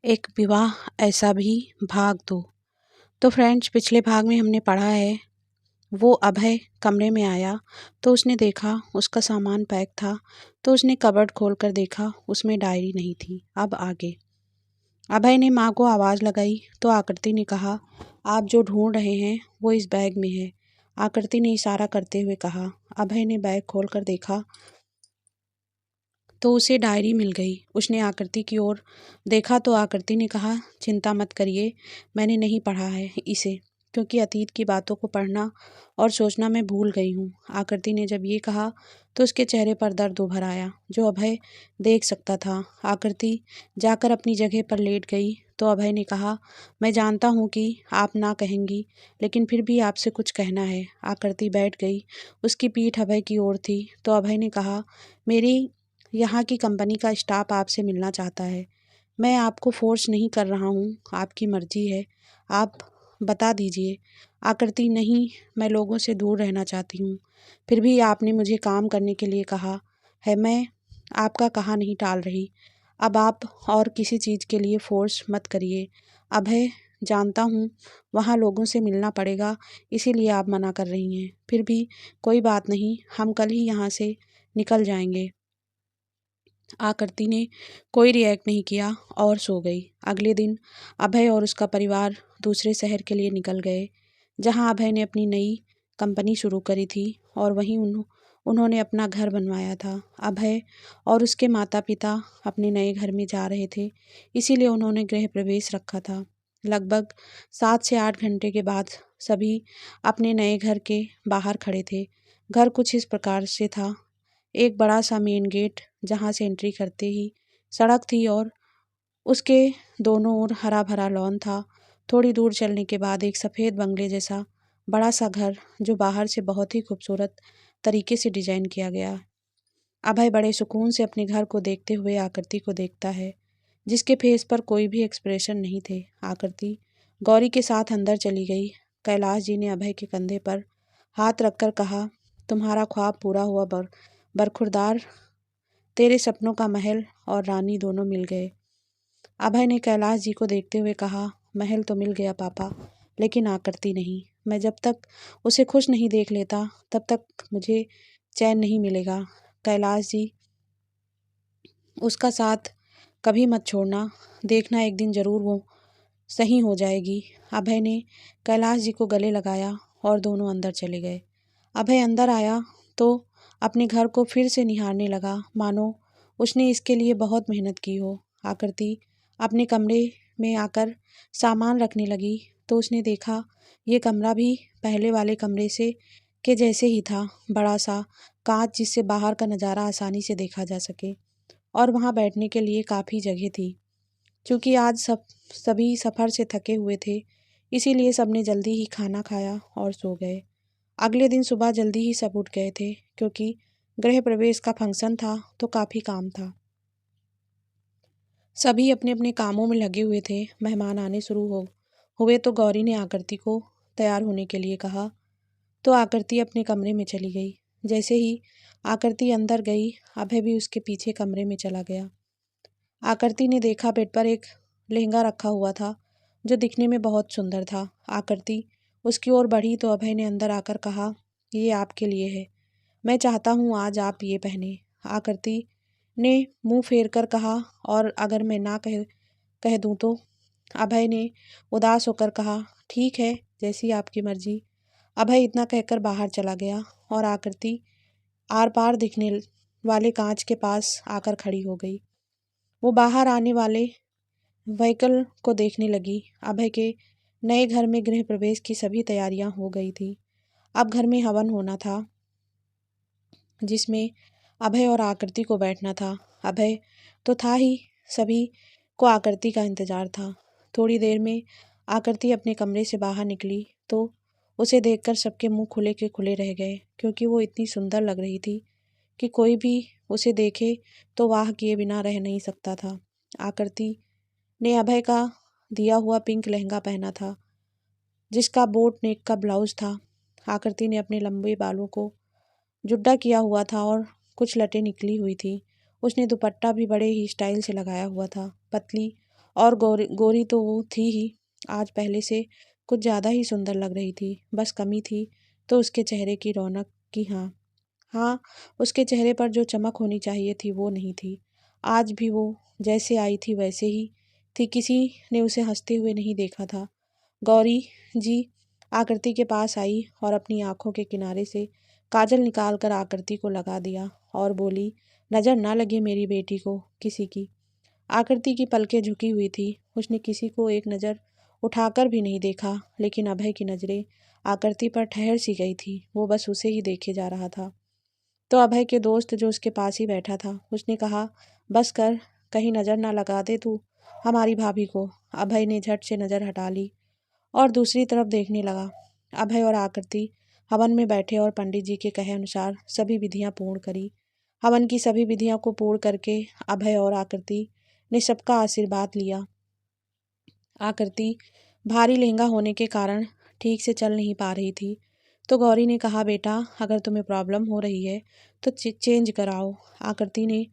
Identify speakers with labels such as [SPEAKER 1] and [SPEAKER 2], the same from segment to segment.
[SPEAKER 1] एक विवाह ऐसा भी भाग 2। तो फ्रेंड्स, पिछले भाग में हमने पढ़ा है वो अभय कमरे में आया तो उसने देखा उसका सामान पैक था। तो उसने कबर्ड खोलकर देखा, उसमें डायरी नहीं थी। अब आगे अभय ने माँ को आवाज़ लगाई तो आकृति ने कहा, आप जो ढूंढ रहे हैं वो इस बैग में है। आकृति ने इशारा करते हुए कहा। अभय ने बैग खोलकर देखा तो उसे डायरी मिल गई। उसने आकृति की ओर देखा तो आकृति ने कहा, चिंता मत करिए, मैंने नहीं पढ़ा है इसे, क्योंकि अतीत की बातों को पढ़ना और सोचना मैं भूल गई हूँ। आकृति ने जब ये कहा तो उसके चेहरे पर दर्द उभर आया, जो अभय देख सकता था। आकृति जाकर अपनी जगह पर लेट गई तो अभय ने कहा, मैं जानता हूँ कि आप ना कहेंगी, लेकिन फिर भी आपसे कुछ कहना है। आकृति बैठ गई। उसकी पीठ अभय की ओर थी तो अभय ने कहा, मेरी यहाँ की कंपनी का स्टाफ आपसे मिलना चाहता है। मैं आपको फोर्स नहीं कर रहा हूँ, आपकी मर्जी है, आप बता दीजिए। आकृति, नहीं, मैं लोगों से दूर रहना चाहती हूँ। फिर भी आपने मुझे काम करने के लिए कहा है, मैं आपका कहा नहीं टाल रही। अब आप और किसी चीज़ के लिए फोर्स मत करिए। अभय, जानता हूँ वहाँ लोगों से मिलना पड़ेगा, इसीलिए आप मना कर रही हैं। फिर भी कोई बात नहीं, हम कल ही यहाँ से निकल जाएंगे। आकृति ने कोई रिएक्ट नहीं किया और सो गई। अगले दिन अभय और उसका परिवार दूसरे शहर के लिए निकल गए, जहां अभय ने अपनी नई कंपनी शुरू करी थी और वहीं उन्होंने अपना घर बनवाया था। अभय और उसके माता पिता अपने नए घर में जा रहे थे, इसीलिए उन्होंने गृह प्रवेश रखा था। लगभग 7 से 8 घंटे के बाद सभी अपने नए घर के बाहर खड़े थे। घर कुछ इस प्रकार से था। एक बड़ा सा मेन गेट, जहाँ से एंट्री करते ही सड़क थी और उसके दोनों ओर हरा भरा लॉन था। थोड़ी दूर चलने के बाद एक सफ़ेद बंगले जैसा बड़ा सा घर, जो बाहर से बहुत ही खूबसूरत तरीके से डिजाइन किया गया। अभय बड़े सुकून से अपने घर को देखते हुए आकृति को देखता है, जिसके फेस पर कोई भी एक्सप्रेशन नहीं थे। आकृति गौरी के साथ अंदर चली गई। कैलाश जी ने अभय के कंधे पर हाथ रखकर कहा, तुम्हारा ख्वाब पूरा हुआ बरखुरदार, तेरे सपनों का महल और रानी दोनों मिल गए। अभय ने कैलाश जी को देखते हुए कहा, महल तो मिल गया पापा, लेकिन आकृति नहीं। मैं जब तक उसे खुश नहीं देख लेता तब तक मुझे चैन नहीं मिलेगा। कैलाश जी, उसका साथ कभी मत छोड़ना, देखना एक दिन ज़रूर वो सही हो जाएगी। अभय ने कैलाश जी को गले लगाया और दोनों अंदर चले गए। अभय अंदर आया तो अपने घर को फिर से निहारने लगा, मानो उसने इसके लिए बहुत मेहनत की हो। आकृति अपने कमरे में आकर सामान रखने लगी तो उसने देखा ये कमरा भी पहले वाले कमरे से के जैसे ही था। बड़ा सा कांच, जिससे बाहर का नज़ारा आसानी से देखा जा सके, और वहाँ बैठने के लिए काफ़ी जगह थी। क्योंकि आज सभी सफ़र से थके हुए थे, इसीलिए सबने जल्दी ही खाना खाया और सो गए। अगले दिन सुबह जल्दी ही सब उठ गए थे, क्योंकि गृह प्रवेश का फंक्शन था तो काफ़ी काम था। सभी अपने अपने कामों में लगे हुए थे। मेहमान आने शुरू हुए तो गौरी ने आकृति को तैयार होने के लिए कहा, तो आकृति अपने कमरे में चली गई। जैसे ही आकृति अंदर गई, अभय भी उसके पीछे कमरे में चला गया। आकृति ने देखा बेड पर एक लहंगा रखा हुआ था, जो दिखने में बहुत सुंदर था। आकृति उसकी ओर बढ़ी तो अभय ने अंदर आकर कहा, ये आपके लिए है, मैं चाहता हूँ आज आप ये पहने। आकृति ने मुंह फेर कर कहा, और अगर मैं ना कह दूँ तो? अभय ने उदास होकर कहा, ठीक है, जैसी आपकी मर्जी। अभय इतना कहकर बाहर चला गया और आकृति आर पार दिखने वाले कांच के पास आकर खड़ी हो गई। वो बाहर आने वाले व्हीकल को देखने लगी। अभय के नए घर में गृह प्रवेश की सभी तैयारियां हो गई थी। अब घर में हवन होना था, जिसमें अभय और आकृति को बैठना था। अभय तो था ही, सभी को आकृति का इंतजार था। थोड़ी देर में आकृति अपने कमरे से बाहर निकली तो उसे देखकर सबके मुंह खुले के खुले रह गए, क्योंकि वो इतनी सुंदर लग रही थी कि कोई भी उसे देखे तो वाह किए बिना रह नहीं सकता था। आकृति ने अभय का दिया हुआ पिंक लहंगा पहना था, जिसका बोट नेक का ब्लाउज था। आकृति ने अपने लंबे बालों को जुड्डा किया हुआ था और कुछ लटें निकली हुई थी। उसने दुपट्टा भी बड़े ही स्टाइल से लगाया हुआ था। पतली और गोरी गोरी तो वो थी ही, आज पहले से कुछ ज़्यादा ही सुंदर लग रही थी। बस कमी थी तो उसके चेहरे की रौनक की। हाँ हाँ, उसके चेहरे पर जो चमक होनी चाहिए थी वो नहीं थी। आज भी वो जैसे आई थी वैसे ही थी, किसी ने उसे हंसते हुए नहीं देखा था। गौरी जी आकृति के पास आई और अपनी आंखों के किनारे से काजल निकाल कर आकृति को लगा दिया और बोली, नज़र ना लगे मेरी बेटी को किसी की। आकृति की पलकें झुकी हुई थी, उसने किसी को एक नज़र उठाकर भी नहीं देखा, लेकिन अभय की नज़रें आकृति पर ठहर सी गई थी। वो बस उसे ही देखे जा रहा था। तो अभय के दोस्त जो उसके पास ही बैठा था, उसने कहा, बस कर, कहीं नज़र ना लगा दे तू हमारी भाभी को। अभय ने झट से नज़र हटा ली और दूसरी तरफ देखने लगा। अभय और आकृति हवन में बैठे और पंडित जी के कहे अनुसार सभी विधियां पूर्ण करी। हवन की सभी विधियों को पूर्ण करके अभय और आकृति ने सबका आशीर्वाद लिया। आकृति भारी लहंगा होने के कारण ठीक से चल नहीं पा रही थी, तो गौरी ने कहा, बेटा अगर तुम्हें प्रॉब्लम हो रही है तो चेंज कराओ। आकृति ने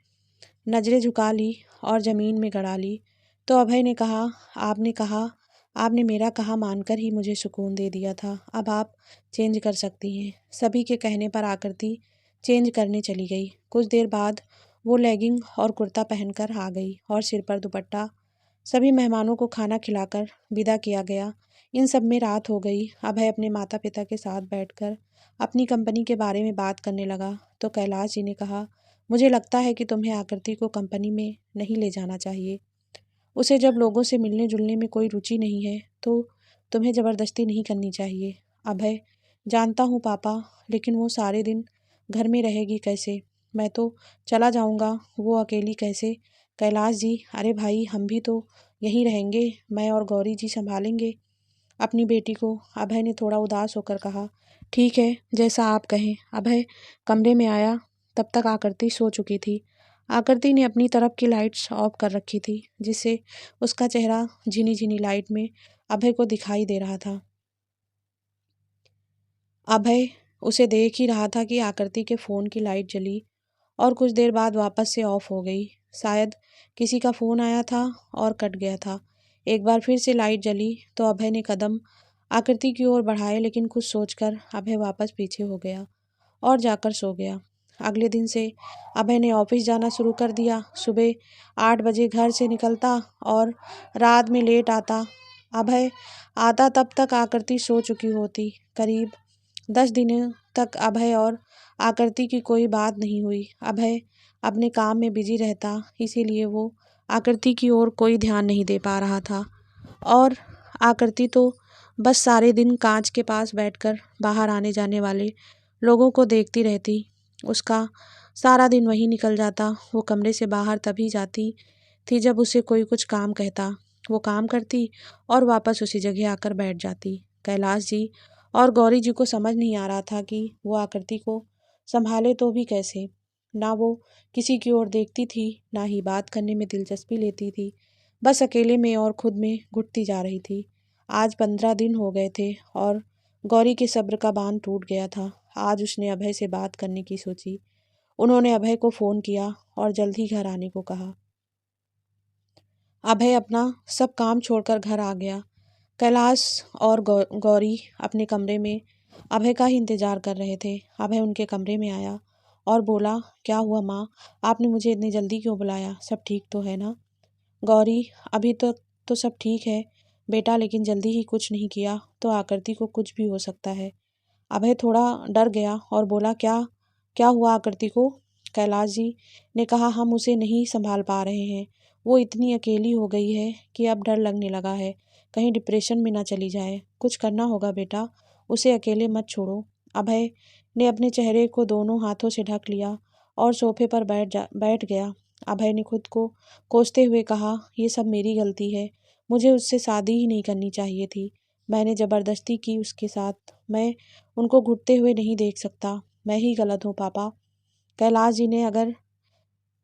[SPEAKER 1] नजरें झुका ली और ज़मीन में गड़ा ली। तो अभय ने कहा, आपने मेरा कहा मानकर ही मुझे सुकून दे दिया था, अब आप चेंज कर सकती हैं। सभी के कहने पर आकृति चेंज करने चली गई। कुछ देर बाद वो लेगिंग और कुर्ता पहनकर आ गई और सिर पर दुपट्टा। सभी मेहमानों को खाना खिलाकर विदा किया गया। इन सब में रात हो गई। अभय अपने माता पिता के साथ बैठकर अपनी कंपनी के बारे में बात करने लगा तो कैलाश जी ने कहा, मुझे लगता है कि तुम्हें आकृति को कंपनी में नहीं ले जाना चाहिए। उसे जब लोगों से मिलने जुलने में कोई रुचि नहीं है तो तुम्हें ज़बरदस्ती नहीं करनी चाहिए। अभय, जानता हूँ पापा, लेकिन वो सारे दिन घर में रहेगी कैसे? मैं तो चला जाऊँगा, वो अकेली कैसे? कैलाश जी, अरे भाई हम भी तो यहीं रहेंगे, मैं और गौरी जी संभालेंगे अपनी बेटी को। अभय ने थोड़ा उदास होकर कहा, ठीक है जैसा आप कहें। अभय कमरे में आया, तब तक आकृति सो चुकी थी। आकृति ने अपनी तरफ की लाइट्स ऑफ कर रखी थी, जिससे उसका चेहरा झिनी झिनी लाइट में अभय को दिखाई दे रहा था। अभय उसे देख ही रहा था कि आकृति के फ़ोन की लाइट जली और कुछ देर बाद वापस से ऑफ हो गई। शायद किसी का फ़ोन आया था और कट गया था। एक बार फिर से लाइट जली तो अभय ने कदम आकृति की ओर बढ़ाए, लेकिन कुछ सोचकर अभय वापस पीछे हो गया और जाकर सो गया। अगले दिन से अभय ने ऑफिस जाना शुरू कर दिया। सुबह 8 बजे घर से निकलता और रात में लेट आता। अभय आता तब तक आकृति सो चुकी होती। करीब 10 दिनों तक अभय और आकृति की कोई बात नहीं हुई। अभय अपने काम में बिजी रहता, इसीलिए वो आकृति की ओर कोई ध्यान नहीं दे पा रहा था और आकृति तो बस सारे दिन कांच के पास बैठकर बाहर आने जाने वाले लोगों को देखती रहती। उसका सारा दिन वहीं निकल जाता। वो कमरे से बाहर तभी जाती थी जब उसे कोई कुछ काम कहता। वो काम करती और वापस उसी जगह आकर बैठ जाती। कैलाश जी और गौरी जी को समझ नहीं आ रहा था कि वो आकृति को संभाले तो भी कैसे। ना वो किसी की ओर देखती थी, ना ही बात करने में दिलचस्पी लेती थी, बस अकेले में और खुद में घुटती जा रही थी। आज 15 दिन हो गए थे और गौरी के सब्र का बांध टूट गया था। आज उसने अभय से बात करने की सोची। उन्होंने अभय को फ़ोन किया और जल्द ही घर आने को कहा। अभय अपना सब काम छोड़कर घर आ गया। कैलाश और गौरी अपने कमरे में अभय का ही इंतज़ार कर रहे थे। अभय उनके कमरे में आया और बोला, क्या हुआ माँ, आपने मुझे इतनी जल्दी क्यों बुलाया? सब ठीक तो है ना? गौरी, अभी तक तो सब ठीक है बेटा, लेकिन जल्दी ही कुछ नहीं किया तो आकृति को कुछ भी हो सकता है। अभय थोड़ा डर गया और बोला, क्या क्या हुआ आकृति को? कैलाश जी ने कहा, हम उसे नहीं संभाल पा रहे हैं। वो इतनी अकेली हो गई है कि अब डर लगने लगा है, कहीं डिप्रेशन में ना चली जाए। कुछ करना होगा बेटा, उसे अकेले मत छोड़ो। अभय ने अपने चेहरे को दोनों हाथों से ढक लिया और सोफे पर बैठ गया। अभय ने खुद को कोसते हुए कहा, ये सब मेरी गलती है, मुझे उससे शादी ही नहीं करनी चाहिए थी। मैंने ज़बरदस्ती की उसके साथ। मैं उनको घुटते हुए नहीं देख सकता। मैं ही गलत हूँ पापा। कैलाश जी ने अगर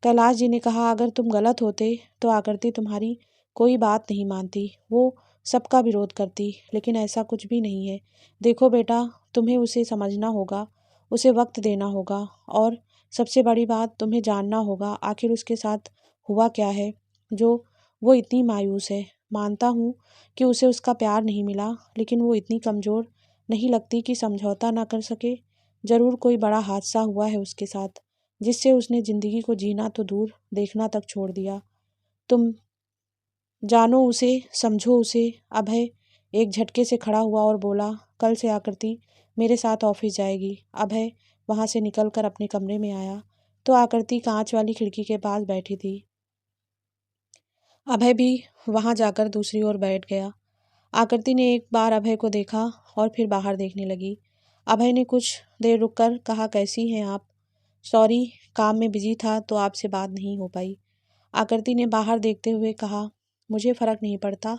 [SPEAKER 1] कैलाश जी ने कहा, अगर तुम गलत होते तो आकृति तुम्हारी कोई बात नहीं मानती, वो सबका विरोध करती, लेकिन ऐसा कुछ भी नहीं है। देखो बेटा, तुम्हें उसे समझना होगा, उसे वक्त देना होगा और सबसे बड़ी बात, तुम्हें जानना होगा आखिर उसके साथ हुआ क्या है जो वो इतनी मायूस है। मानता हूँ कि उसे उसका प्यार नहीं मिला, लेकिन वो इतनी कमज़ोर नहीं लगती कि समझौता ना कर सके। ज़रूर कोई बड़ा हादसा हुआ है उसके साथ, जिससे उसने ज़िंदगी को जीना तो दूर, देखना तक छोड़ दिया। तुम जानो उसे, समझो उसे। अभय एक झटके से खड़ा हुआ और बोला, कल से आकृति मेरे साथ ऑफिस जाएगी। अभय वहाँ से निकलकर अपने कमरे में आया तो आकृति कांच वाली खिड़की के पास बैठी थी। अभय भी वहाँ जाकर दूसरी ओर बैठ गया। आकृति ने एक बार अभय को देखा और फिर बाहर देखने लगी। अभय ने कुछ देर रुककर कहा, कैसी हैं आप? सॉरी, काम में बिजी था तो आपसे बात नहीं हो पाई। आकृति ने बाहर देखते हुए कहा, मुझे फ़र्क नहीं पड़ता,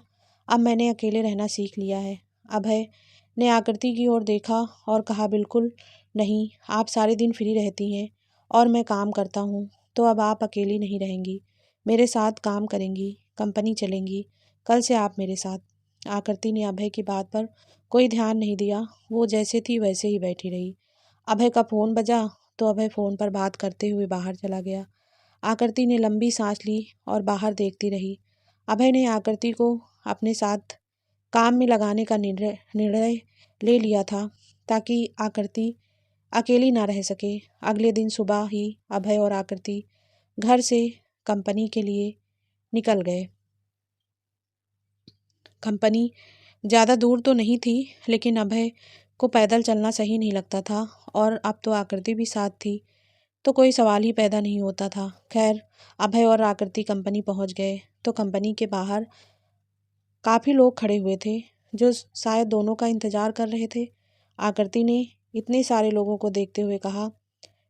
[SPEAKER 1] अब मैंने अकेले रहना सीख लिया है। अभय ने आकृति की ओर देखा और कहा, बिल्कुल नहीं, आप सारे दिन फ्री रहती हैं और मैं काम करता हूँ, तो अब आप अकेली नहीं रहेंगी, मेरे साथ काम करेंगी, कंपनी चलेंगी, कल से आप मेरे साथ। आकृति ने अभय की बात पर कोई ध्यान नहीं दिया, वो जैसे थी वैसे ही बैठी रही। अभय का फ़ोन बजा तो अभय फ़ोन पर बात करते हुए बाहर चला गया। आकृति ने लंबी सांस ली और बाहर देखती रही। अभय ने आकृति को अपने साथ काम में लगाने का निर्णय ले लिया था ताकि आकृति अकेली ना रह सके। अगले दिन सुबह ही अभय और आकृति घर से कंपनी के लिए निकल गए। कंपनी ज़्यादा दूर तो नहीं थी, लेकिन अभय को पैदल चलना सही नहीं लगता था और अब तो आकृति भी साथ थी तो कोई सवाल ही पैदा नहीं होता था। खैर, अभय और आकृति कंपनी पहुंच गए तो कंपनी के बाहर काफ़ी लोग खड़े हुए थे जो शायद दोनों का इंतज़ार कर रहे थे। आकृति ने इतने सारे लोगों को देखते हुए कहा,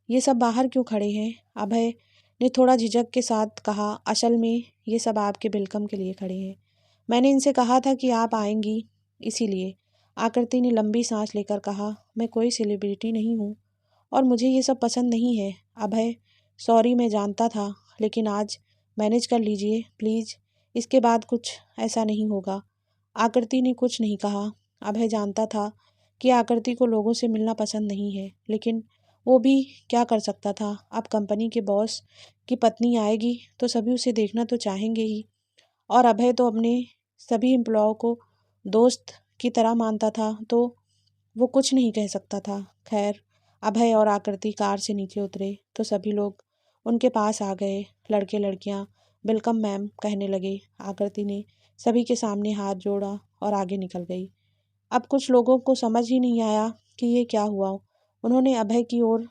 [SPEAKER 1] ये सब बाहर क्यों खड़े हैं? अभय ने थोड़ा झिझक के साथ कहा, असल में ये सब आपके वेलकम के लिए खड़े हैं, मैंने इनसे कहा था कि आप आएंगी, इसीलिए। आकृति ने लंबी सांस लेकर कहा, मैं कोई सेलिब्रिटी नहीं हूँ और मुझे ये सब पसंद नहीं है। अभय, सॉरी, मैं जानता था, लेकिन आज मैनेज कर लीजिए प्लीज़, इसके बाद कुछ ऐसा नहीं होगा। आकृति ने कुछ नहीं कहा। अभय जानता था कि आकृति को लोगों से मिलना पसंद नहीं है, लेकिन वो भी क्या कर सकता था। अब कंपनी के बॉस की पत्नी आएगी तो सभी उसे देखना तो चाहेंगे ही, और अभय तो अपने सभी एम्प्लॉय को दोस्त की तरह मानता था, तो वो कुछ नहीं कह सकता था। खैर, अभय और आकृति कार से नीचे उतरे तो सभी लोग उनके पास आ गए। लड़के लड़कियां वेलकम मैम कहने लगे। आकृति ने सभी के सामने हाथ जोड़ा और आगे निकल गई। अब कुछ लोगों को समझ ही नहीं आया कि ये क्या हुआ। उन्होंने अभय की ओर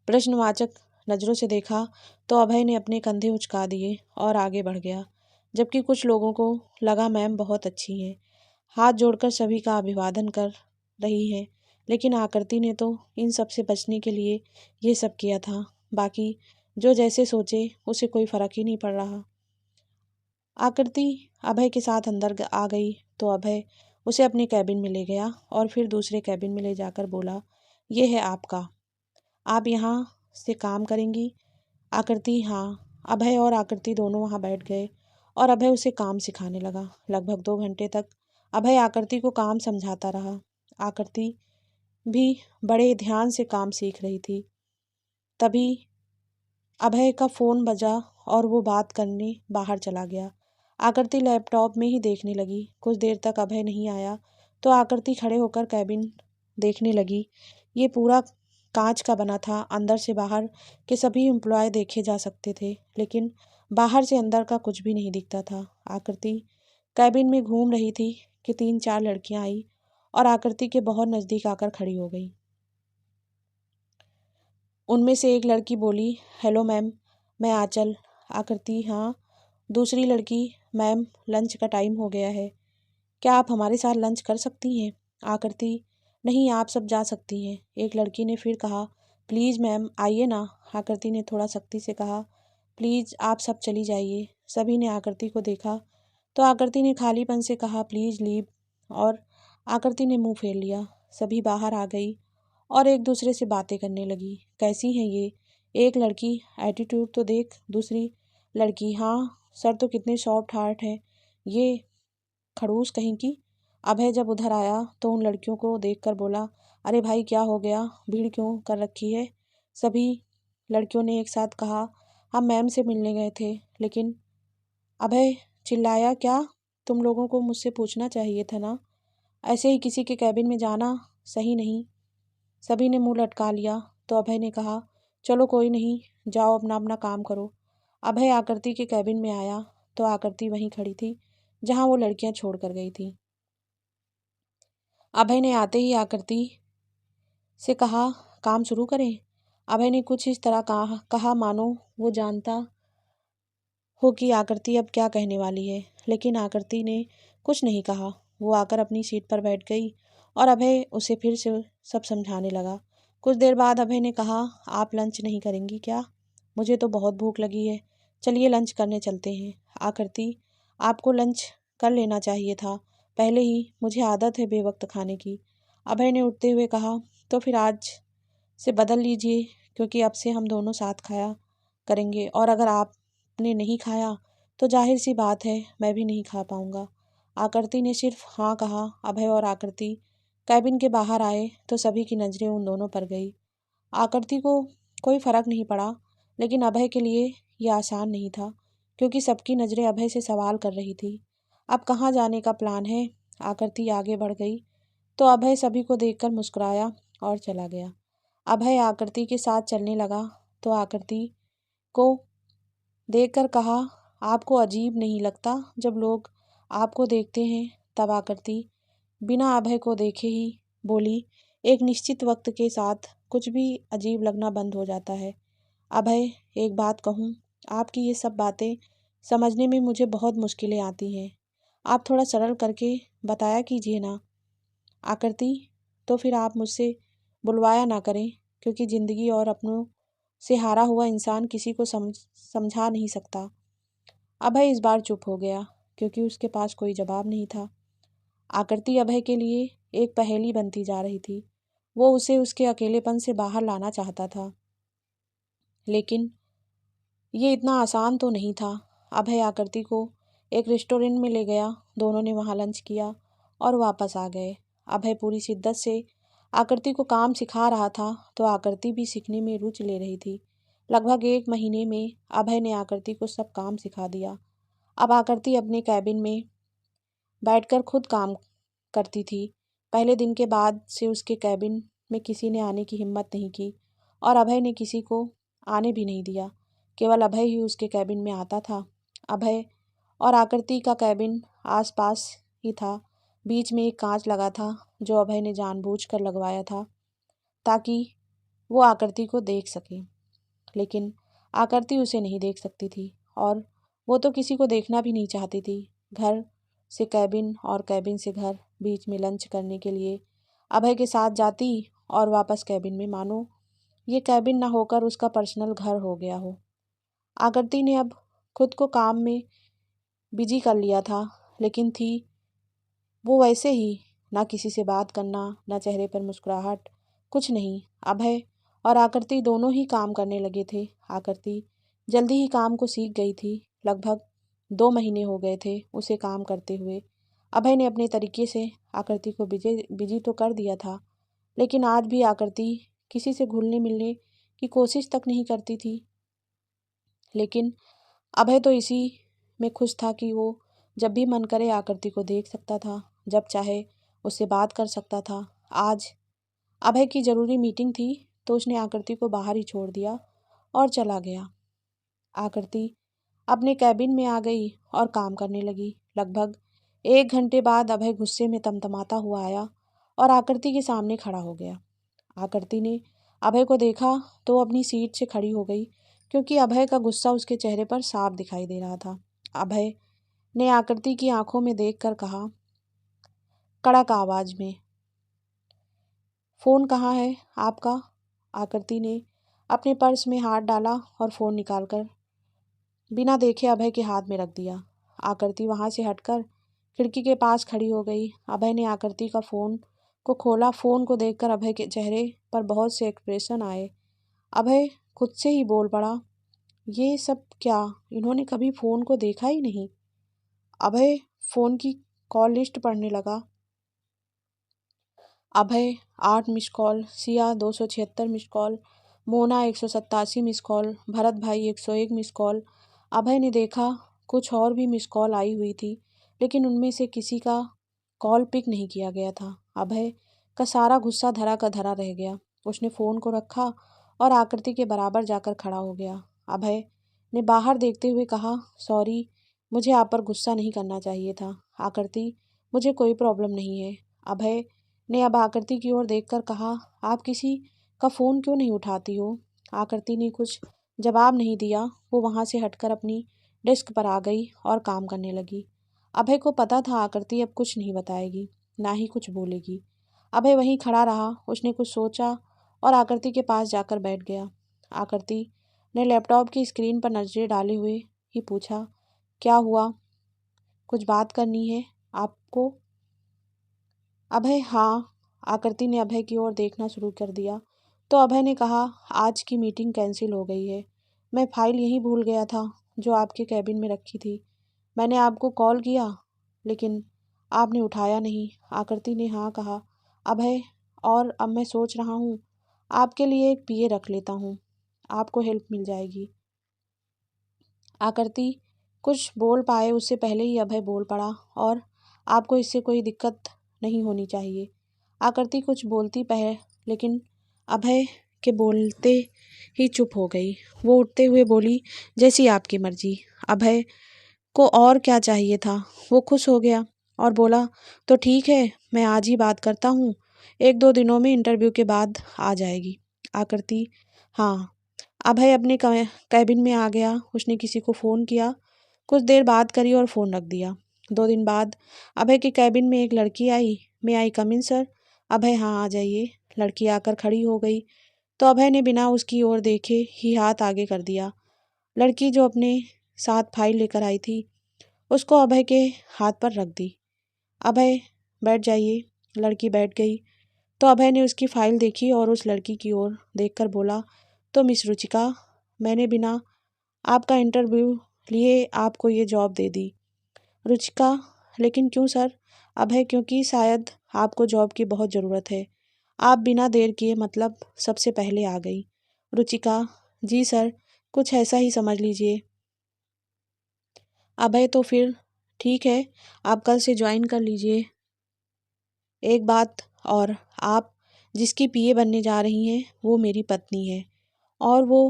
[SPEAKER 1] प्रश्नवाचक नज़रों से देखा तो अभय ने अपने कंधे उचका दिए और आगे बढ़ गया, जबकि कुछ लोगों को लगा मैम बहुत अच्छी हैं, हाथ जोड़कर सभी का अभिवादन कर रही है। लेकिन आकृति ने तो इन सब से बचने के लिए ये सब किया था। बाकी जो जैसे सोचे, उसे कोई फ़र्क ही नहीं पड़ रहा। आकृति अभय के साथ अंदर आ गई तो अभय उसे अपने कैबिन में ले गया और फिर दूसरे कैबिन में ले जाकर बोला, ये है आपका, आप यहाँ से काम करेंगी। आकृति, हाँ। अभय और आकृति दोनों वहाँ बैठ गए और अभय उसे काम सिखाने लगा। लगभग 2 घंटे तक अभय आकृति को काम समझाता रहा। आकृति भी बड़े ध्यान से काम सीख रही थी। तभी अभय का फ़ोन बजा और वो बात करने बाहर चला गया। आकृति लैपटॉप में ही देखने लगी। कुछ देर तक अभय नहीं आया तो आकृति खड़े होकर कैबिन देखने लगी। ये पूरा कांच का बना था, अंदर से बाहर के सभी एम्प्लॉय देखे जा सकते थे, लेकिन बाहर से अंदर का कुछ भी नहीं दिखता था। आकृति कैबिन में घूम रही थी कि 3-4 लड़कियां आई और आकृति के बहुत नज़दीक आकर खड़ी हो गई। उनमें से एक लड़की बोली, हेलो मैम, मैं आंचल। आकृति, हाँ। दूसरी लड़की, मैम लंच का टाइम हो गया है, क्या आप हमारे साथ लंच कर सकती हैं? आकृति, नहीं, आप सब जा सकती हैं। एक लड़की ने फिर कहा, प्लीज़ मैम आइए ना। आकृति ने थोड़ा सख्ती से कहा, प्लीज़ आप सब चली जाइए। सभी ने आकृति को देखा तो आकृति ने खालीपन से कहा, प्लीज़ लीव, और आकृति ने मुंह फेर लिया। सभी बाहर आ गई और एक दूसरे से बातें करने लगी। कैसी हैं ये? एक लड़की, एटीट्यूड तो देख। दूसरी लड़की, हाँ सर तो कितने सॉफ्ट हार्ट हैं, ये खड़ूस कहीं की। अभय जब उधर आया तो उन लड़कियों को देखकर बोला, अरे भाई क्या हो गया, भीड़ क्यों कर रखी है? सभी लड़कियों ने एक साथ कहा, हम मैम से मिलने गए थे, लेकिन अभय चिल्लाया, क्या तुम लोगों को मुझसे पूछना चाहिए था ना? ऐसे ही किसी के कैबिन में जाना सही नहीं। सभी ने मुंह लटका लिया। तो अभय ने कहा, चलो कोई नहीं, जाओ अपना अपना काम करो। अभय आकृति के कैबिन में आया तो आकृति वहीं खड़ी थी जहां वो लड़कियां छोड़ कर गई थी। अभय ने आते ही आकृति से कहा, काम शुरू करें? अभय ने कुछ इस तरह कहा मानो वो जानता हो कि आकृति अब क्या कहने वाली है। लेकिन आकृति ने कुछ नहीं कहा। वो आकर अपनी सीट पर बैठ गई और अभय उसे फिर से सब समझाने लगा। कुछ देर बाद अभय ने कहा, आप लंच नहीं करेंगी क्या? मुझे तो बहुत भूख लगी है, चलिए लंच करने चलते हैं। आकृति, आपको लंच कर लेना चाहिए था पहले ही, मुझे आदत है बेवक्त खाने की। अभय ने उठते हुए कहा, तो फिर आज से बदल लीजिए, क्योंकि अब से हम दोनों साथ खाया करेंगे, और अगर आपने नहीं खाया तो जाहिर सी बात है मैं भी नहीं खा पाऊंगा। आकृति ने सिर्फ हाँ कहा। अभय और आकृति कैबिन के बाहर आए तो सभी की नज़रें उन दोनों पर गई। आकृति को कोई फर्क नहीं पड़ा, लेकिन अभय के लिए यह आसान नहीं था, क्योंकि सबकी नज़रें अभय से सवाल कर रही थी। अब कहाँ जाने का प्लान है? आकृति आगे बढ़ गई तो अभय सभी को देखकर मुस्कुराया और चला गया। अभय आकृति के साथ चलने लगा तो आकृति को देखकर कहा, आपको अजीब नहीं लगता जब लोग आपको देखते हैं? तब आकृति बिना अभय को देखे ही बोली, एक निश्चित वक्त के साथ कुछ भी अजीब लगना बंद हो जाता है। अभय, एक बात कहूँ, आपकी ये सब बातें समझने में मुझे बहुत मुश्किलें आती हैं। आप थोड़ा सरल करके बताया कीजिए ना। आकृति, तो फिर आप मुझसे बुलवाया ना करें, क्योंकि ज़िंदगी और अपनों से हारा हुआ इंसान किसी को समझा नहीं सकता। अभय इस बार चुप हो गया, क्योंकि उसके पास कोई जवाब नहीं था। आकृति अभय के लिए एक पहेली बनती जा रही थी। वो उसे उसके अकेलेपन से बाहर लाना चाहता था, लेकिन ये इतना आसान तो नहीं था। अभय आकृति को एक रेस्टोरेंट में ले गया। दोनों ने वहाँ लंच किया और वापस आ गए। अभय पूरी शिद्दत से आकृति को काम सिखा रहा था तो आकृति भी सीखने में रुचि ले रही थी। लगभग 1 महीने में अभय ने आकृति को सब काम सिखा दिया। अब आकृति अपने कैबिन में बैठकर खुद काम करती थी। पहले दिन के बाद से उसके कैबिन में किसी ने आने की हिम्मत नहीं की और अभय ने किसी को आने भी नहीं दिया। केवल अभय ही उसके कैबिन में आता था। अभय और आकृति का कैबिन आसपास ही था। बीच में एक कांच लगा था जो अभय ने जानबूझकर लगवाया था ताकि वो आकृति को देख सके, लेकिन आकृति उसे नहीं देख सकती थी और वो तो किसी को देखना भी नहीं चाहती थी। घर से कैबिन और कैबिन से घर, बीच में लंच करने के लिए अभय के साथ जाती और वापस कैबिन में, मानो ये कैबिन ना होकर उसका पर्सनल घर हो गया हो। आकृति ने अब खुद को काम में बिजी कर लिया था, लेकिन थी वो वैसे ही, ना किसी से बात करना, ना चेहरे पर मुस्कुराहट, कुछ नहीं। अभय और आकृति दोनों ही काम करने लगे थे। आकृति जल्दी ही काम को सीख गई थी। लगभग 2 महीने हो गए थे उसे काम करते हुए। अभय ने अपने तरीके से आकृति को बिजी बिजी तो कर दिया था, लेकिन आज भी आकृति किसी से घुलने मिलने की कोशिश तक नहीं करती थी। लेकिन अभय तो इसी में खुश था कि वो जब भी मन करे आकृति को देख सकता था, जब चाहे उससे बात कर सकता था। आज अभय की ज़रूरी मीटिंग थी तो उसने आकृति को बाहर ही छोड़ दिया और चला गया। आकृति अपने कैबिन में आ गई और काम करने लगी। लगभग 1 घंटे बाद अभय गुस्से में तमतमाता हुआ आया और आकृति के सामने खड़ा हो गया। आकृति ने अभय को देखा तो अपनी सीट से खड़ी हो गई, क्योंकि अभय का गुस्सा उसके चेहरे पर साफ दिखाई दे रहा था। अभय ने आकृति की आंखों में देखकर कहा कड़क आवाज में, फ़ोन कहाँ है आपका? आकृति ने अपने पर्स में हाथ डाला और फ़ोन निकालकर बिना देखे अभय के हाथ में रख दिया। आकृति वहाँ से हटकर खिड़की के पास खड़ी हो गई। अभय ने आकृति का फ़ोन को खोला। फ़ोन को देखकर अभय के चेहरे पर बहुत से एक्सप्रेशन आए। अभय खुद से ही बोल पड़ा, ये सब क्या? इन्होंने कभी फ़ोन को देखा ही नहीं। अभय फ़ोन की कॉल लिस्ट पढ़ने लगा। अभय 8 miss call, Siya 276 miss call, Mona 187 miss call, Bharat भाई 101 मिस कॉल। अभय ने देखा कुछ और भी मिस कॉल आई हुई थी, लेकिन उनमें से किसी का कॉल पिक नहीं किया गया था। अभय का सारा गुस्सा धरा का धरा रह गया। उसने फ़ोन को रखा और आकृति के बराबर जाकर खड़ा हो गया। अभय ने बाहर देखते हुए कहा, सॉरी, मुझे आप पर गुस्सा नहीं करना चाहिए था। आकृति, मुझे कोई प्रॉब्लम नहीं है। अभय ने अब आकृति की ओर देखकर कहा, आप किसी का फ़ोन क्यों नहीं उठाती हो? आकृति ने कुछ जवाब नहीं दिया। वो वहाँ से हटकर अपनी डेस्क पर आ गई और काम करने लगी। अभय को पता था आकृति अब कुछ नहीं बताएगी, ना ही कुछ बोलेगी। अभय वहीं खड़ा रहा। उसने कुछ सोचा और आकृति के पास जाकर बैठ गया। आकृति ने लैपटॉप की स्क्रीन पर नजरें डाले हुए ही पूछा, क्या हुआ? कुछ बात करनी है आपको? अभय, हाँ। आकृति ने अभय की ओर देखना शुरू कर दिया तो अभय ने कहा, आज की मीटिंग कैंसिल हो गई है। मैं फाइल यहीं भूल गया था जो आपके कैबिन में रखी थी। मैंने आपको कॉल किया लेकिन आपने उठाया नहीं। आकृति ने हाँ कहा। अभय, और अब मैं सोच रहा हूँ आपके लिए एक पीए रख लेता हूँ, आपको हेल्प मिल जाएगी। आकृति कुछ बोल पाए उससे पहले ही अभय बोल पड़ा, और आपको इससे कोई दिक्कत नहीं होनी चाहिए। आकृति कुछ बोलती लेकिन अभय के बोलते ही चुप हो गई। वो उठते हुए बोली, जैसी आपकी मर्जी। अभय को और क्या चाहिए था? वो खुश हो गया और बोला, तो ठीक है, मैं आज ही बात करता हूँ। 1-2 दिनों में इंटरव्यू के बाद आ जाएगी। आकृति, हाँ। अभय अपने कैबिन में आ गया। उसने किसी को फ़ोन किया, कुछ देर बात करी और फ़ोन रख दिया। 2 दिन बाद अभय के कैबिन में एक लड़की आई। मे आई कम इन सर? अभय, हाँ, आ जाइए। लड़की आकर खड़ी हो गई तो अभय ने बिना उसकी ओर देखे ही हाथ आगे कर दिया। लड़की जो अपने साथ फाइल लेकर आई थी उसको अभय के हाथ पर रख दी। अभय, बैठ जाइए। लड़की बैठ गई तो अभय ने उसकी फाइल देखी और उस लड़की की ओर देखकर बोला, तो मिस रुचिका, मैंने बिना आपका इंटरव्यू लिए आपको ये जॉब दे दी। रुचिका, लेकिन क्यों सर? अभय, क्योंकि शायद आपको जॉब की बहुत ज़रूरत है। आप बिना देर किए मतलब सबसे पहले आ गई। रुचिका, जी सर, कुछ ऐसा ही समझ लीजिए। अभय, तो फिर ठीक है, आप कल से ज्वाइन कर लीजिए। एक बात और, आप जिसकी पीए बनने जा रही हैं वो मेरी पत्नी है और वो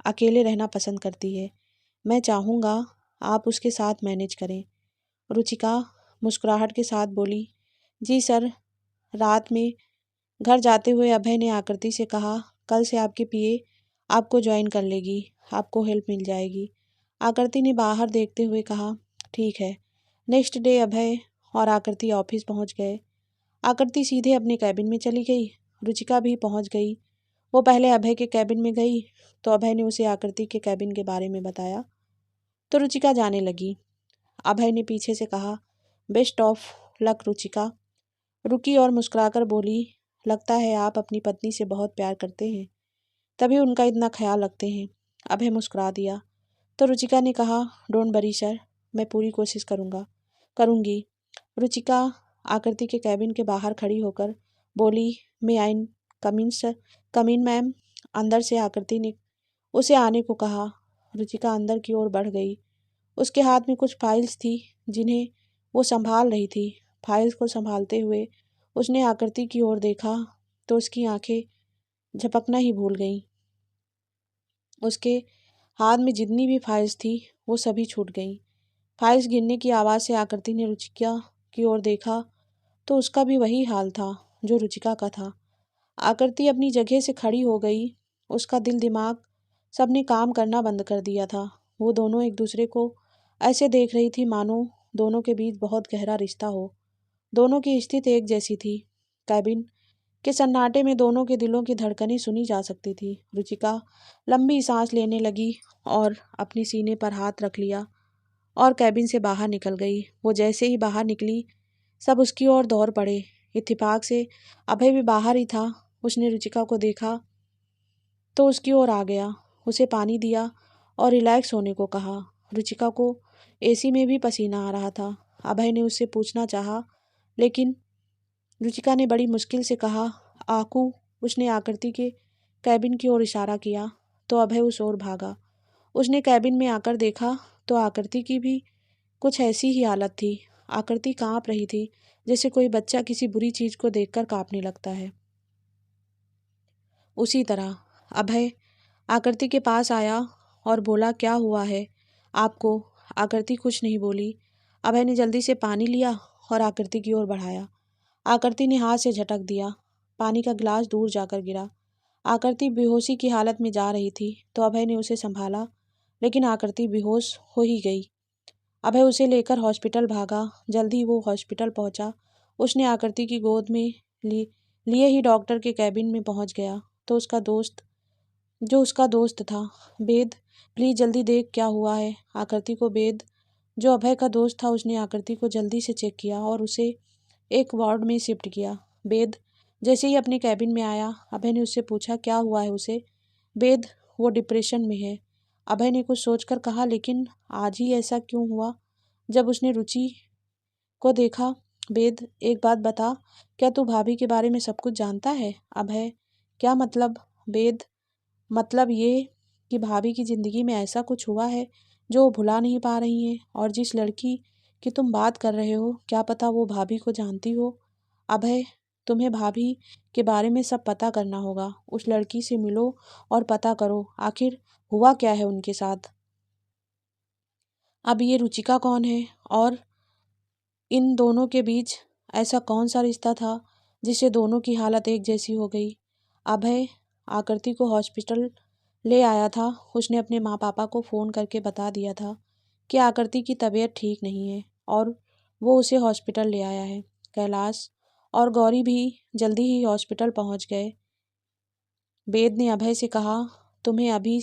[SPEAKER 1] अकेले रहना पसंद करती है। मैं चाहूँगा आप उसके साथ मैनेज करें। रुचिका मुस्कुराहट के साथ बोली, जी सर। रात में घर जाते हुए अभय ने आकृति से कहा, कल से आपकी पीए आपको ज्वाइन कर लेगी, आपको हेल्प मिल जाएगी। आकृति ने बाहर देखते हुए कहा, ठीक है। नेक्स्ट डे अभय और आकृति ऑफिस पहुंच गए। आकृति सीधे अपने कैबिन में चली गई। रुचिका भी पहुंच गई। वो पहले अभय के कैबिन में गई तो अभय ने उसे आकृति के कैबिन के बारे में बताया तो रुचिका जाने लगी। अभय ने पीछे से कहा, बेस्ट ऑफ लक रुचिका। रुकी और मुस्कुराकर बोली, लगता है आप अपनी पत्नी से बहुत प्यार करते हैं, तभी उनका इतना ख्याल रखते हैं। अभय मुस्कुरा दिया तो रुचिका ने कहा, डोंट वरी सर, मैं पूरी कोशिश करूँगी। रुचिका आकृति के कैबिन के बाहर खड़ी होकर बोली, मे आई कम इन मैम। अंदर से आकृति ने उसे आने को कहा। रुचिका अंदर की ओर बढ़ गई। उसके हाथ में कुछ फाइल्स थी जिन्हें वो संभाल रही थी। फाइल्स को संभालते हुए उसने आकृति की ओर देखा तो उसकी आंखें झपकना ही भूल गईं। उसके हाथ में जितनी भी फाइल्स थी वो सभी छूट गईं। फाइल्स गिरने की आवाज़ से आकृति ने रुचिका की ओर देखा तो उसका भी वही हाल था जो रुचिका का था। आकृति अपनी जगह से खड़ी हो गई। उसका दिल दिमाग सब ने काम करना बंद कर दिया था। वो दोनों एक दूसरे को ऐसे देख रही थी मानो दोनों के बीच बहुत गहरा रिश्ता हो। दोनों की स्थिति एक जैसी थी। कैबिन के सन्नाटे में दोनों के दिलों की धड़कनें सुनी जा सकती थी। रुचिका लंबी सांस लेने लगी और अपनी सीने पर हाथ रख लिया और कैबिन से बाहर निकल गई। वो जैसे ही बाहर निकली सब उसकी ओर दौड़ पड़े। इत्तेफाक से अभय भी बाहर ही था। उसने रुचिका को देखा तो उसकी ओर आ गया, उसे पानी दिया और रिलैक्स होने को कहा। रुचिका को एसी में भी पसीना आ रहा था। अभय ने उससे पूछना चाहा लेकिन रुचिका ने बड़ी मुश्किल से कहा, आकू। उसने आकृति के कैबिन की ओर इशारा किया तो अभय उस ओर भागा। उसने कैबिन में आकर देखा तो आकृति की भी कुछ ऐसी ही हालत थी। आकृति कांप रही थी, जैसे कोई बच्चा किसी बुरी चीज़ को देखकर कांपने लगता है। उसी तरह अभय आकृति के पास आया और बोला, क्या हुआ है आपको? आकृति कुछ नहीं बोली। अभय ने जल्दी से पानी लिया और आकृति की ओर बढ़ाया। आकृति ने हाथ से झटक दिया। पानी का गिलास दूर जाकर गिरा। आकृति बेहोशी की हालत में जा रही थी तो अभय ने उसे संभाला, लेकिन आकृति बेहोश हो ही गई। अभय उसे लेकर हॉस्पिटल भागा। जल्दी वो हॉस्पिटल पहुंचा। उसने आकृति की गोद में लिए ही डॉक्टर के कैबिन में पहुंच गया तो उसका दोस्त था। वेद, प्लीज़ जल्दी देख क्या हुआ है। आकृति को वेद, जो अभय का दोस्त था, उसने आकृति को जल्दी से चेक किया और उसे एक वार्ड में शिफ्ट किया। वेद जैसे ही अपने कैबिन में आया, अभय ने उससे पूछा, क्या हुआ है उसे? वेद, वो डिप्रेशन में है। अभय ने कुछ सोचकर कहा, लेकिन आज ही ऐसा क्यों हुआ? जब उसने रुचि को देखा। वेद, एक बात बता, क्या तू भाभी के बारे में सब कुछ जानता है? अभय, क्या मतलब? वेद, मतलब ये कि भाभी की ज़िंदगी में ऐसा कुछ हुआ है जो वो भुला नहीं पा रही हैं, और जिस लड़की की तुम बात कर रहे हो, क्या पता वो भाभी को जानती हो? अभय, तुम्हें भाभी के बारे में सब पता करना होगा। उस लड़की से मिलो और पता करो आखिर हुआ क्या है उनके साथ। अब ये रुचिका कौन है, और इन दोनों के बीच ऐसा कौन सा रिश्ता था जिससे दोनों की हालत एक जैसी हो गई? अभय आकृति को हॉस्पिटल ले आया था। उसने अपने माँ पापा को फ़ोन करके बता दिया था कि आकृति की तबीयत ठीक नहीं है और वो उसे हॉस्पिटल ले आया है। कैलाश और गौरी भी जल्दी ही हॉस्पिटल पहुंच गए। वेद ने अभय से कहा, तुम्हें अभी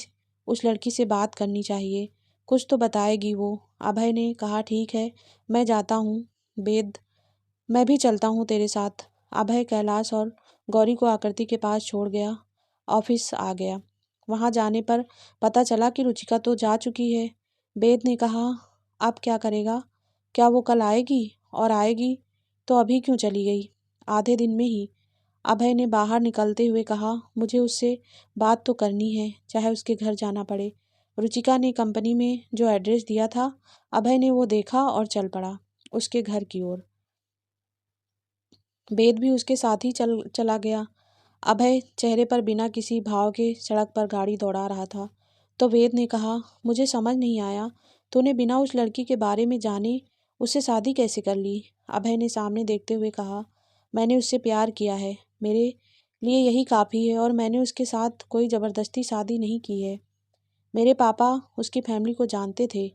[SPEAKER 1] उस लड़की से बात करनी चाहिए, कुछ तो बताएगी वो। अभय ने कहा, ठीक है, मैं जाता हूँ। वेद, मैं भी चलता हूँ तेरे साथ। अभय कैलाश और गौरी को आकृति के पास छोड़ गया। ऑफिस आ गया। वहाँ जाने पर पता चला कि रुचिका तो जा चुकी है। वेद ने कहा, अब क्या करेगा? क्या वो कल आएगी? और आएगी तो अभी क्यों चली गई? आधे दिन में ही। अभय ने बाहर निकलते हुए कहा, मुझे उससे बात तो करनी है, चाहे उसके घर जाना पड़े। रुचिका ने कंपनी में जो एड्रेस दिया था, अभय ने वो देखा और चल पड़ा उसके घर की ओर। वेद भी उसके साथ ही चला गया। अभय चेहरे पर बिना किसी भाव के सड़क पर गाड़ी दौड़ा रहा था तो वेद ने कहा, मुझे समझ नहीं आया, तूने बिना उस लड़की के बारे में जाने उससे शादी कैसे कर ली? अभय ने सामने देखते हुए कहा, मैंने उससे प्यार किया है, मेरे लिए यही काफ़ी है, और मैंने उसके साथ कोई ज़बरदस्ती शादी नहीं की है। मेरे पापा उसकी फैमिली को जानते थे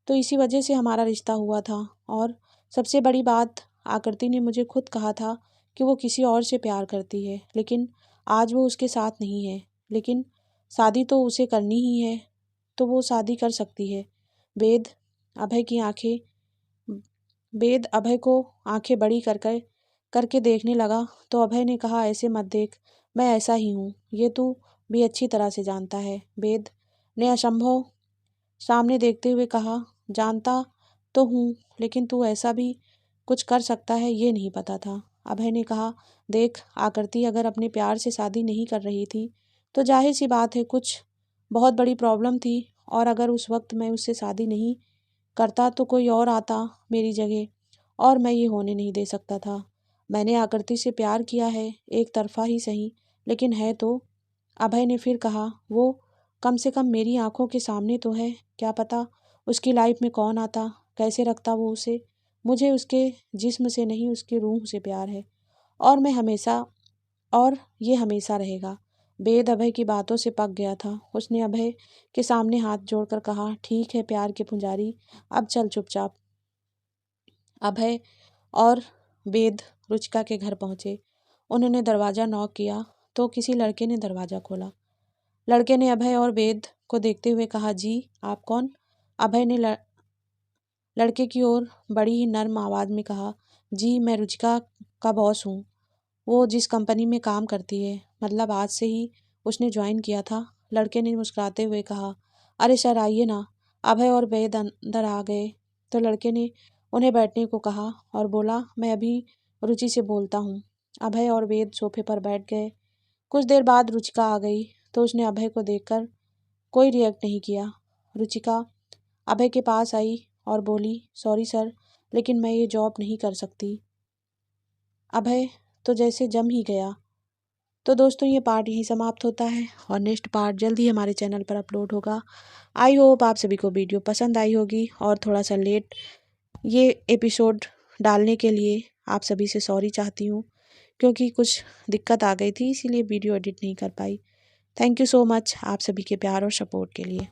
[SPEAKER 1] तो इसी वजह से हमारा रिश्ता हुआ था। और सबसे बड़ी बात, आकृति ने मुझे खुद कहा था कि वो किसी और से प्यार करती है, लेकिन आज वो उसके साथ नहीं है। लेकिन शादी तो उसे करनी ही है, तो वो शादी कर सकती है। वेद अभय की आंखें वेद अभय को आंखें बड़ी करके देखने लगा तो अभय ने कहा, ऐसे मत देख, मैं ऐसा ही हूँ, ये तू भी अच्छी तरह से जानता है। वेद ने असंभव सामने देखते हुए कहा, जानता तो हूँ, लेकिन तू ऐसा भी कुछ कर सकता है ये नहीं पता था। अभय ने कहा, देख आकृति अगर अपने प्यार से शादी नहीं कर रही थी तो जाहिर सी बात है कुछ बहुत बड़ी प्रॉब्लम थी, और अगर उस वक्त मैं उससे शादी नहीं करता तो कोई और आता मेरी जगह, और मैं ये होने नहीं दे सकता था। मैंने आकृति से प्यार किया है, एक तरफा ही सही, लेकिन है तो। अभय ने फिर कहा, वो कम से कम मेरी आंखों के सामने तो है, क्या पता उसकी लाइफ में कौन आता, कैसे रखता वो उसे। मुझे उसके जिस्म से नहीं, उसकी रूह से प्यार है, और मैं हमेशा और ये हमेशा रहेगा। वेद अभय की बातों से पक गया था। उसने अभय के सामने हाथ जोड़कर कहा, ठीक है प्यार के पुजारी, अब चल चुपचाप। अभय और वेद रुचिका के घर पहुंचे। उन्होंने दरवाज़ा नॉक किया तो किसी लड़के ने दरवाज़ा खोला। लड़के ने अभय और वेद को देखते हुए कहा, जी आप कौन? अभय ने लड़के की ओर बड़ी ही नर्म आवाज़ में कहा, जी मैं रुचिका का बॉस हूँ, वो जिस कंपनी में काम करती है, मतलब आज से ही उसने ज्वाइन किया था। लड़के ने मुस्कुराते हुए कहा, अरे सर आइए ना। अभय और वेद अंदर आ गए तो लड़के ने उन्हें बैठने को कहा और बोला, मैं अभी रुचि से बोलता हूँ। अभय और वेद सोफे पर बैठ गए। कुछ देर बाद रुचिका आ गई तो उसने अभय को देखकर कोई रिएक्ट नहीं किया। रुचिका अभय के पास आई और बोली, सॉरी सर, लेकिन मैं ये जॉब नहीं कर सकती। अभय तो जैसे जम ही गया। तो दोस्तों ये पार्ट यहीं समाप्त होता है और नेक्स्ट पार्ट जल्द ही हमारे चैनल पर अपलोड होगा। आई होप आप सभी को वीडियो पसंद आई होगी और थोड़ा सा लेट ये एपिसोड डालने के लिए आप सभी से सॉरी चाहती हूँ, क्योंकि कुछ दिक्कत आ गई थी, इसीलिए वीडियो एडिट नहीं कर पाई। थैंक यू सो मच आप सभी के प्यार और सपोर्ट के लिए।